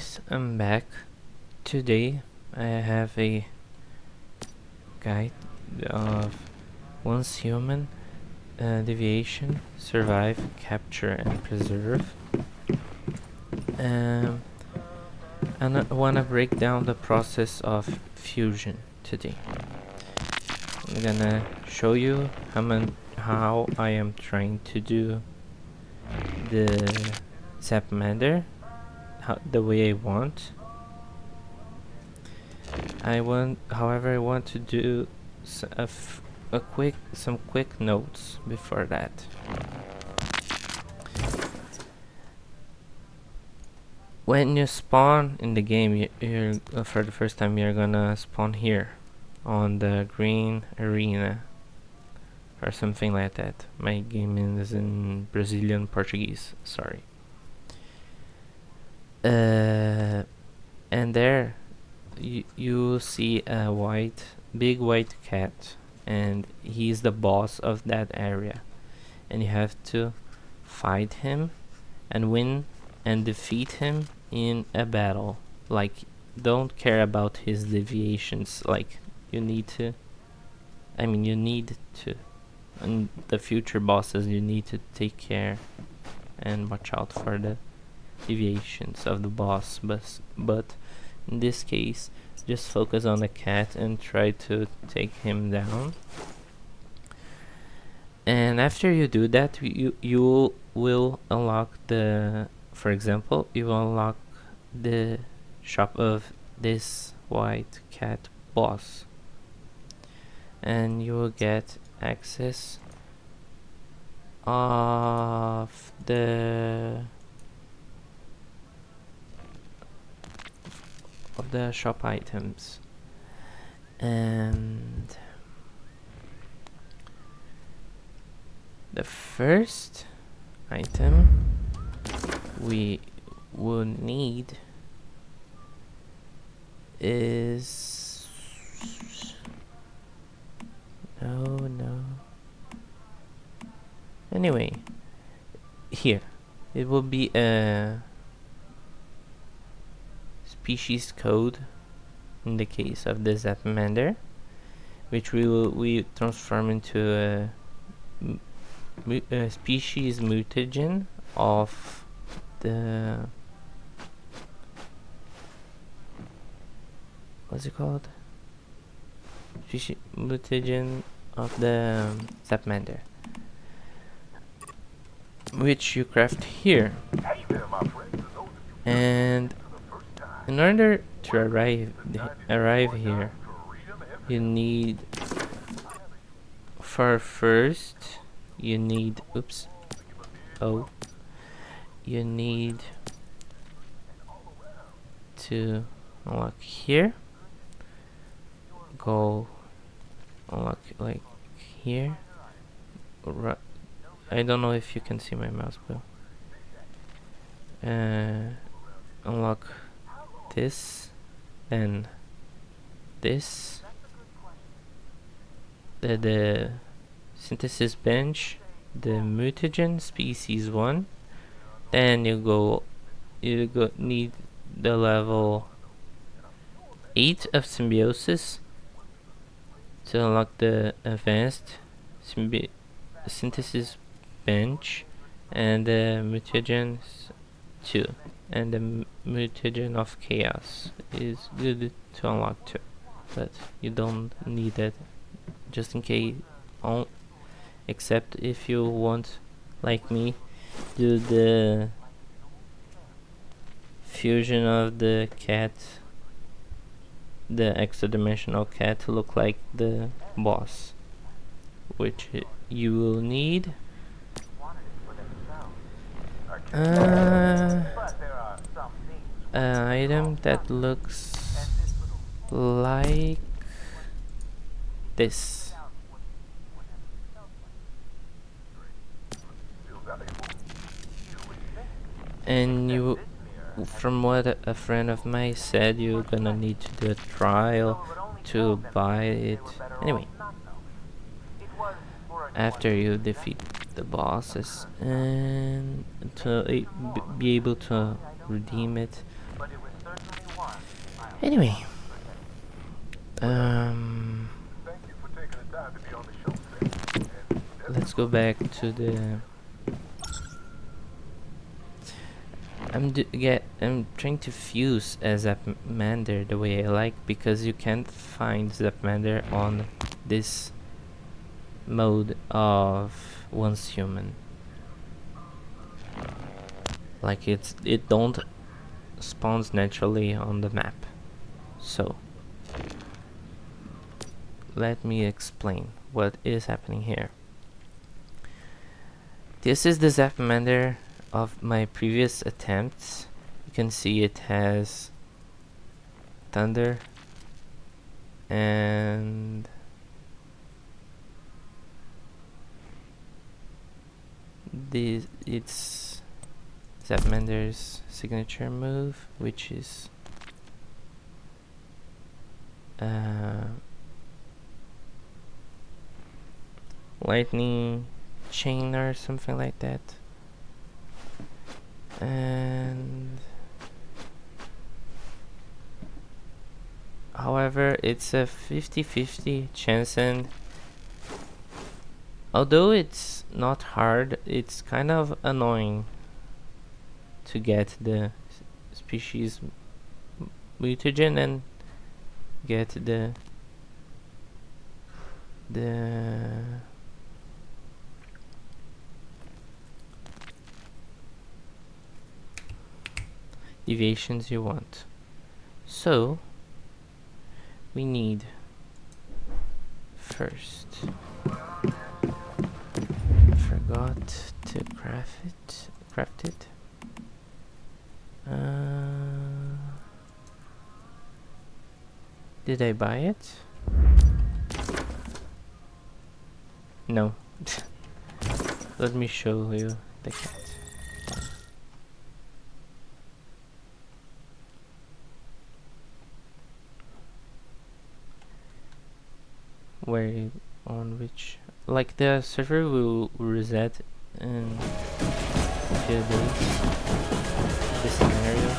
guys, I'm back. Today I have a guide of once human, deviation, survive, capture and preserve. Um, and I wanna break down the process of fusion today. I'm gonna show you how I am trying to do the Zapmander the way I want. However, I want to do some quick notes before that. When you spawn in the game, you're for the first time, you're gonna spawn here on the green arena or something like that. My game is in Brazilian Portuguese. Sorry. And there you see a big white cat, and he's the boss of that area, and you have to fight him and win and defeat him in a battle. Like, don't care about his deviations. Like, you need to, and the future bosses, you need to take care and watch out for the deviations of the boss, but in this case just focus on the cat and try to take him down. And after you do that, you will unlock for example, you will unlock the shop of this white cat boss, and you will get access of the shop items. And the first item we will need is anyway, here it will be a species code in the case of the Zapmander, which we transform into a species mutagen of the, what's it called? Species mutagen of the Zapmander, which you craft here. And in order to arrive here, you need you need to unlock here. Go unlock like here. I don't know if you can see my mouse, but unlock this, then this, the synthesis bench, the mutagen species 1. Then you need the level 8 of symbiosis to unlock the advanced synthesis bench, and the mutagen 2, and the mutagen of chaos is good to unlock too, but you don't need that, just in case, except if you want, like me, do the fusion of the cat, the extra dimensional cat, to look like the boss, which you will need an item that looks like this. And from what a friend of mine said, you're gonna need to do a trial to buy it. Anyway, after you defeat the bosses and to be able to redeem it, Anyway, let's go back to the. I'm trying to fuse a Zapmander the way I like, because you can't find Zapmander on this mode of once human. Like it don't spawns naturally on the map. So let me explain what is happening here. This is the Zapmander of my previous attempts. You can see it has thunder and it's Zapmander's signature move, which is lightning chain or something like that. And however, it's a 50-50 chance, and although it's not hard, it's kind of annoying to get the species mutagen and get the deviations you want. So we need first, I forgot to craft it. Did I buy it? No. Let me show you the cat. Where on which, like, the server will reset in a few days, this scenario.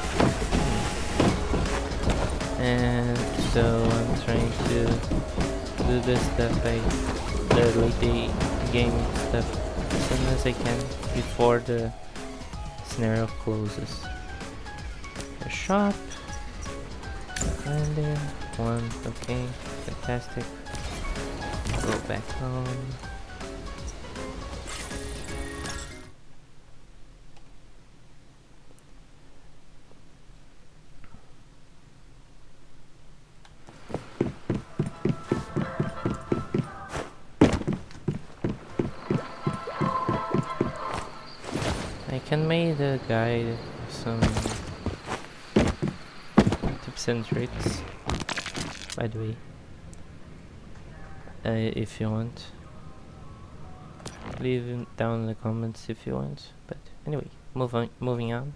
And so I'm trying to do this stuff, the late game stuff, as soon as I can before the scenario closes. A shop, and there, one, okay, fantastic. Go back home. I can make the guide some tips and tricks, by the way. If you want, leave it down in the comments if you want. But anyway, moving on.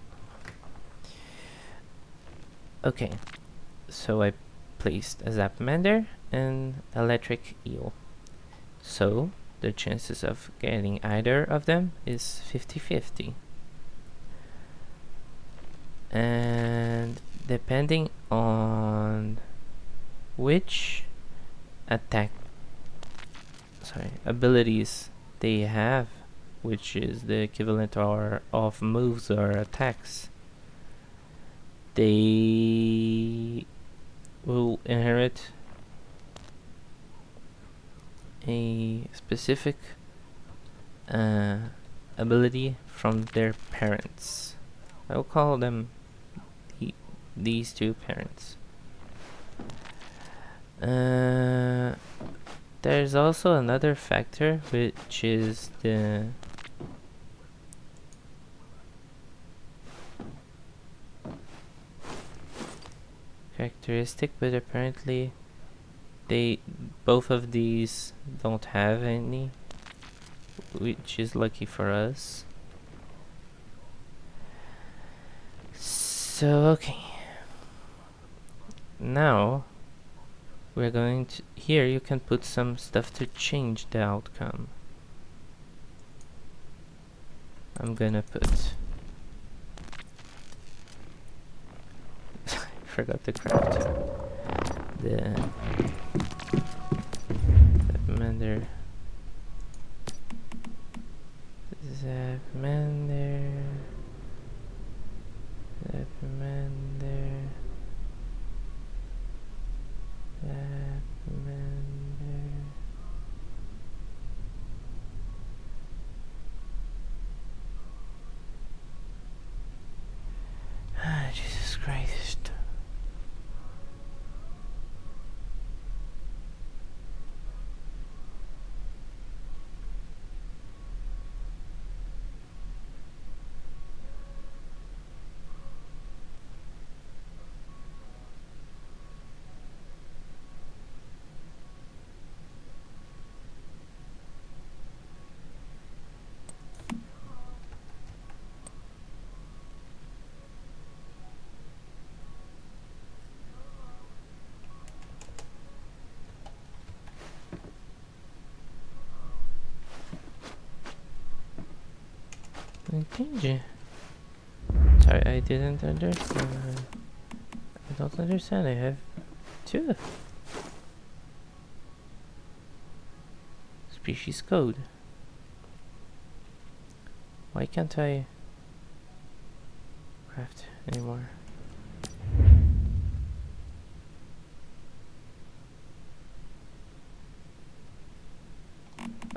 Okay, so I placed a Zapmander and electric eel. So the chances of getting either of them is 50-50. And depending on which abilities they have, which is the equivalent of moves or attacks, they will inherit a specific ability from their parents. I'll call them these two parents. There's also another factor, which is the characteristic, but apparently both of these don't have any, which is lucky for us. So okay, now we're going to, here you can put some stuff to change the outcome. I'm gonna put forgot to craft the Zapmander. Zapmander. Zapmander. Zapmander. Ah, Jesus Christ. Okay. Sorry, I didn't understand. I don't understand. I have two. Species code. Why can't I craft anymore?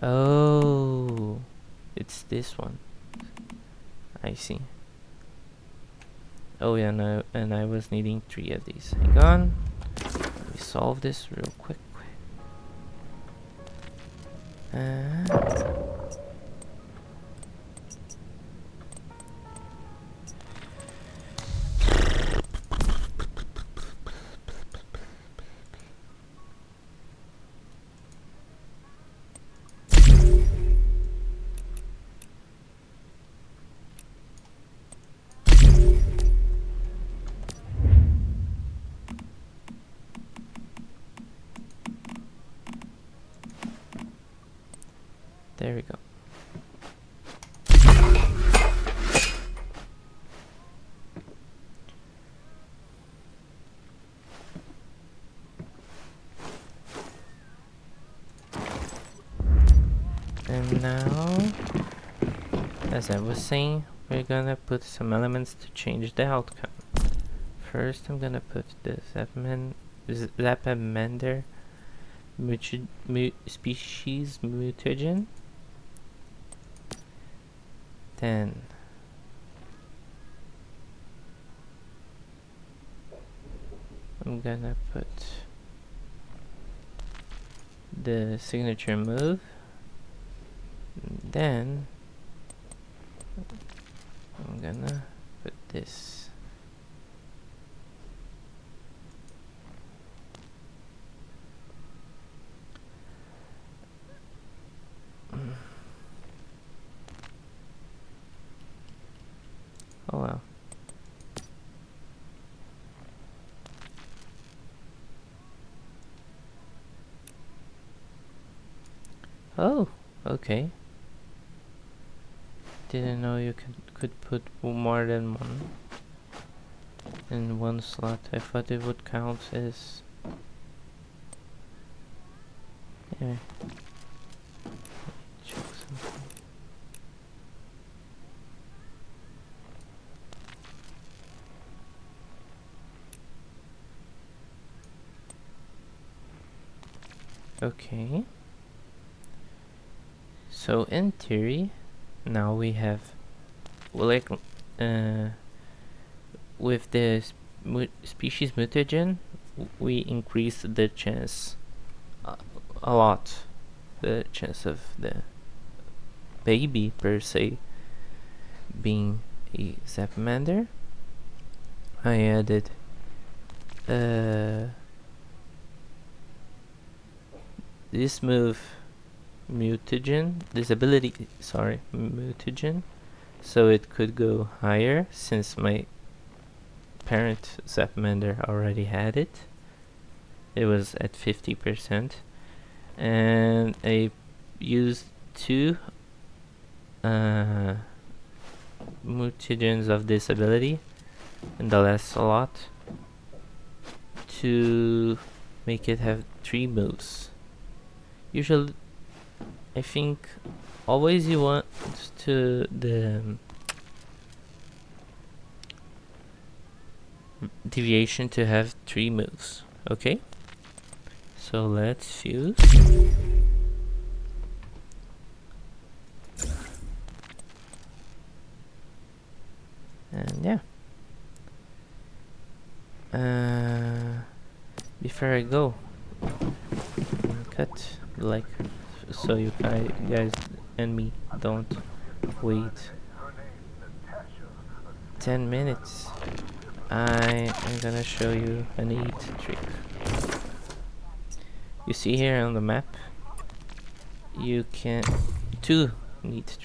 Oh, it's this one. I see. Oh yeah, no, and I was needing 3 of these. Hang on. Let me solve this real quick. There we go. And now, as I was saying, we're gonna put some elements to change the outcome. First, I'm gonna put the Zapamander species mutagen. Then I'm gonna put the signature move. And then I'm gonna put this. Oh wow. Oh, okay. Didn't know you could put more than one in one slot. I thought it would count as... Anyway. Check something. Okay. So in theory, now we have, well, like, with the species mutagen, we increase the chance a lot, the chance of the baby per se being a Zapmander. I added this move mutagen, this ability, sorry, mutagen, so it could go higher since my parent Zapmander already had it. It was at 50%, and I used 2 mutagens of this ability in the last slot to make it have 3 moves. Usually, I think always you want to the deviation to have 3 moves. Okay, so let's fuse. And yeah. Before I go, cut like so you guys and me don't wait 10 minutes. I am gonna show you a neat trick. You see here on the map, you can two neat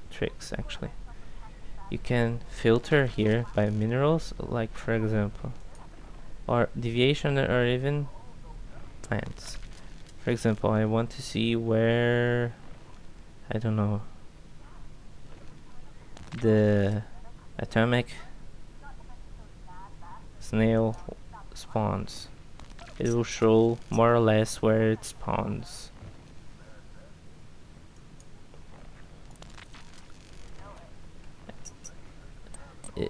tricks actually. You can filter here by minerals, like for example, or deviation, or even plants. For example, I want to see where, I don't know, the atomic snail spawns. It will show more or less where it spawns.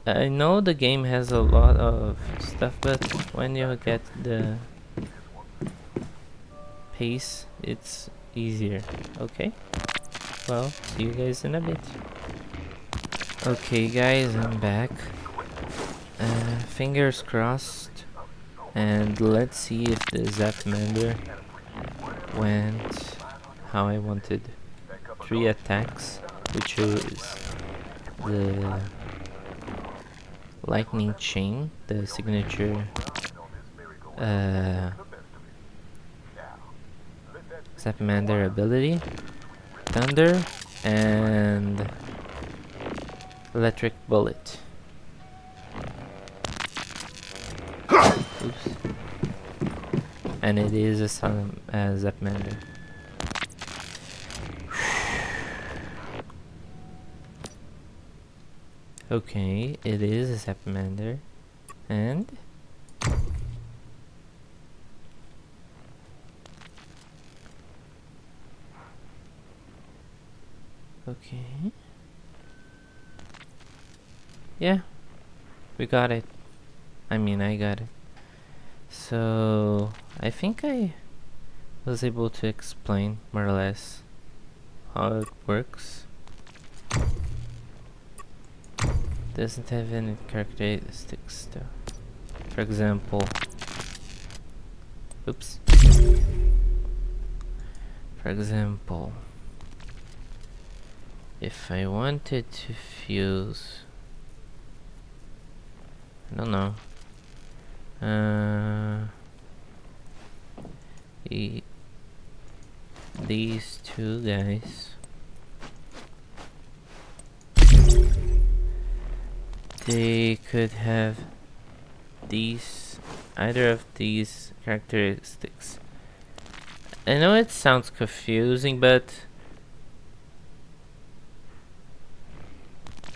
I know the game has a lot of stuff, but when you get the pace, it's easier. Okay, well, see you guys in a bit. Okay guys, I'm back. Fingers crossed, and let's see if the Zapmander went how I wanted. 3 attacks, which is the lightning chain, the signature Zapmander ability, thunder, and electric bullet. Oops. And it is a Zapmander. Okay, it is a Zapmander, and okay, yeah, we got it. I mean, I got it. So I think I was able to explain more or less how it works. Doesn't have any characteristics though. For example, oops. For example, if I wanted to fuse, I don't know, these two guys, they could have these, either of these characteristics. I know it sounds confusing, but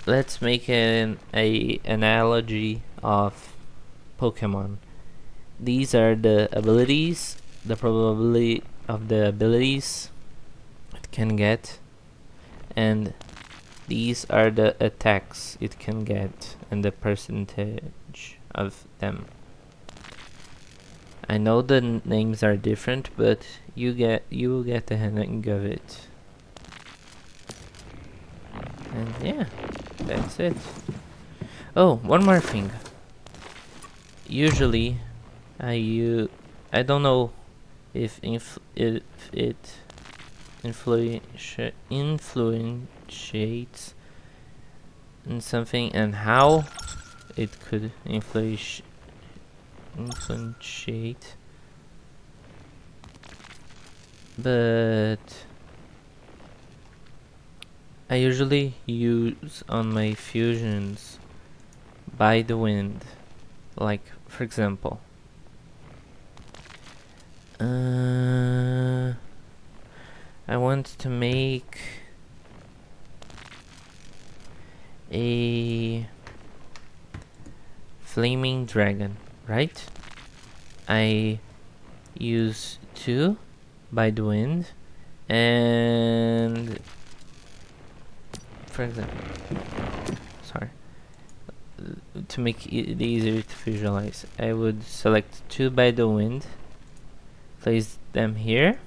let's make an analogy of Pokemon. These are the abilities, the probability of the abilities it can get, and these are the attacks it can get and the percentage of them. I know the names are different, but you will get the hang of it. And yeah, that's it. Oh, one more thing. Usually, I don't know if it influentiates in something, and how it could influentiate, but I usually use on my fusions by the wind. Like, for example, I want to make a flaming dragon, right? I use 2 by the wind, and for example, sorry, to make it easier to visualize, I would select 2 by the wind, place them here,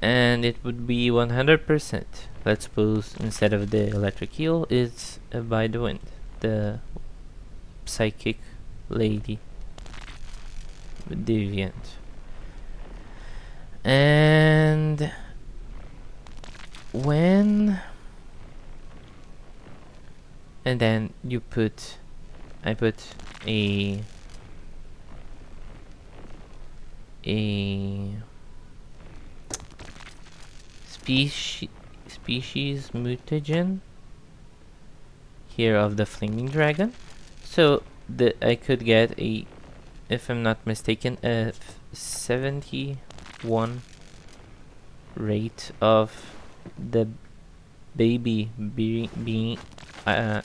and it would be 100%. Let's suppose instead of the electric eel, it's by the wind, the psychic lady, deviant. And then I put a species mutagen here of the flaming dragon, so I could get a, if I'm not mistaken, a 71 rate of the baby being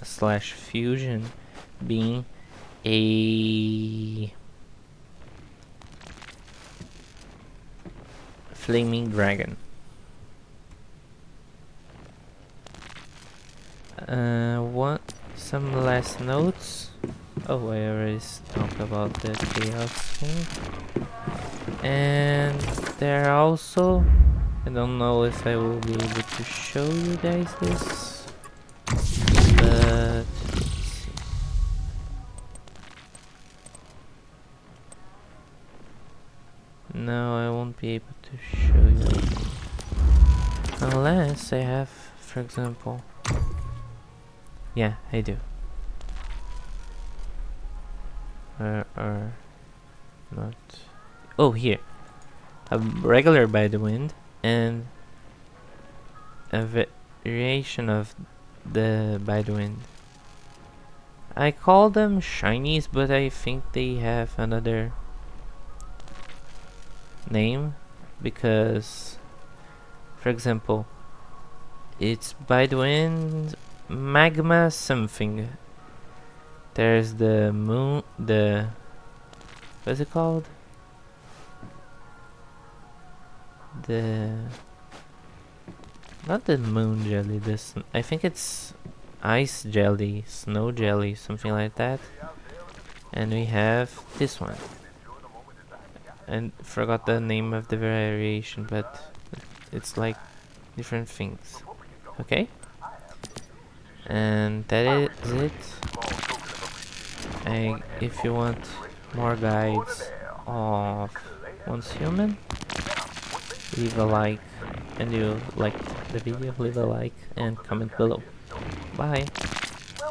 slash fusion being a flaming dragon. Some last notes. Oh, I already talked about the chaos thing. And there also, I don't know if I will be able to show you guys this, but let's see. No, I won't be able to show you unless I have, for example, yeah, I do. Or not. Oh, here. A regular by the wind and a variation of the by the wind. I call them shinies, but I think they have another name because, for example, it's by the wind magma something. There's the moon, what's it called? Not the moon jelly, I think it's ice jelly, snow jelly, something like that. And we have this one. And forgot the name of the variation, but it's like different things. Okay? And that is it. If you want more guides of Once Human, leave a like, and you like the video, leave a like and comment below. Bye!